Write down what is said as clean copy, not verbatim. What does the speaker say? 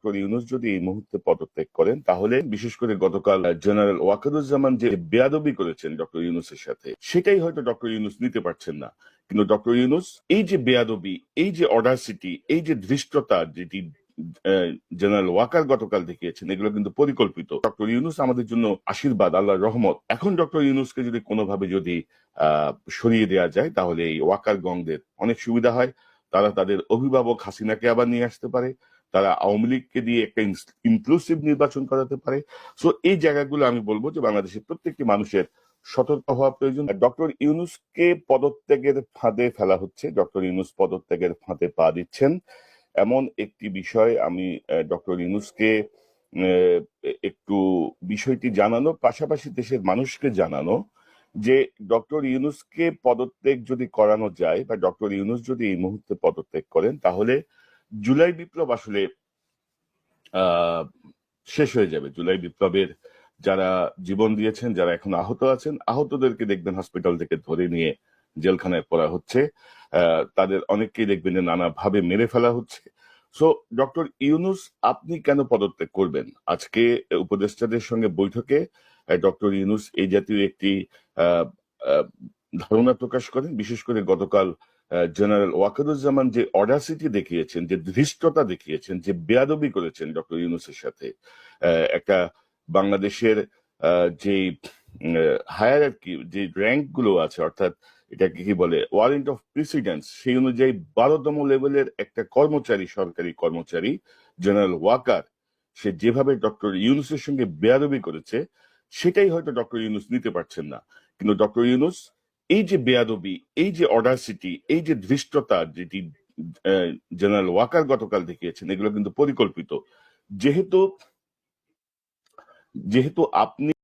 Doctor Yunus যদি এই মুহূর্তে পদত্যাগ করেন তাহলে বিশেষ করে গতকাল জেনারেল ওয়াকারুজ্জামান যে বেয়াদবি করেছেন ডক্টর ইউনূসের সাথে সেটাই হয়তো ডক্টর ইউনূস নিতে পারছেন না। কিন্তু ডক্টর ইউনূস এই যে বেয়াদবি, এই যে অডাসিটি, এই যে ধৃষ্টতা যেটি জেনারেল ওয়াকার গতকাল দেখিয়েছেন এগুলো কিন্তু পরিকল্পিত। ডক্টর ইউনূস আমাদের জন্য আশীর্বাদ, আল্লাহর রহমত। এখন ডক্টর ইউনূসকে যদি কোনোভাবে যদি সরিয়ে দেওয়া যায় তাহলে এই ওয়াকার গংদের অনেক সুবিধা হয়। তারা তাদের অভিভাবক হাসিনাকে আবার নিয়ে আসতে পারে, তারা আওয়ামী লীগকে দিয়ে একটা ইনক্লুসিভ নির্বাচন করাতে পারে। সো এই জায়গাগুলো আমি বলবো যে বাংলাদেশের প্রত্যেকটি মানুষের সতর্ক হওয়া প্রয়োজন। ডক্টর ইউনূসকে পদত্যাগের ফাঁদে ফেলা হচ্ছে, ডক্টর ইউনূস পদত্যাগের ফাঁদে পা দিচ্ছেন এমন একটি বিষয় আমি ডক্টর ইউনূসকে একটু বিষয়টি জানানো, পাশাপাশি দেশের মানুষকে জানানো যে ডক্টর ইউনূসকে পদত্যাগ যদি করানো যায় বা ডক্টর ইউনূস যদি এই মুহূর্তে পদত্যাগ করেন তাহলে জুলাই বিপ্লব আসলে শেষ হয়ে যাবে। জুলাই বিপ্লবের যারা জীবন দিয়েছেন, যারা এখন আহত আছেন, আহতদেরকে দেখবেন হসপিটাল থেকে ধরে নিয়ে জেলখানায় পড়া হচ্ছে, তাদের অনেককেই দেখবেন নানাভাবে মেরে ফেলা হচ্ছে। সো ডক্টর ইউনূস আপনি কেন পদত্যাগ করবেন? আজকে উপদেষ্টাদের সঙ্গে বৈঠকে ডক্টর ইউনূস এই জাতীয় একটি ধারণা প্রকাশ করেন। বিশেষ করে গতকাল জেনারেল ওয়াকারুজ্জামান যে অডাসিটি দেখিয়েছেন, যে ধৃষ্টতা দেখিয়েছেন, যে বেয়াদবি করেছেন ডক্টর ইউনূসের সাথে, একটা বাংলাদেশের যে হায়ারার্কি, যে র্যাঙ্ক গুলো আছে, অর্থাৎ এটাকে কি বলে ওয়ারেন্ট অফ প্রেসিডেন্স, সেই অনুযায়ী 12তম লেভেলের একটা কর্মচারী, সরকারি কর্মচারী জেনারেল ওয়াকার, সে যেভাবে ডক্টর ইউনূসের সঙ্গে বেয়াদবি করেছে সেটাই হয়তো ডক্টর ইউনূস নিতে পারছেন না। কিন্তু ডক্টর ইউনূস এই যে বেয়াদবি, এই যে অডাসিটি, এই যে ধৃষ্টতা যেটি জেনারেল ওয়াকার গতকাল দেখিয়েছেন এগুলো কিন্তু পরিকল্পিত। যেহেতু আপনি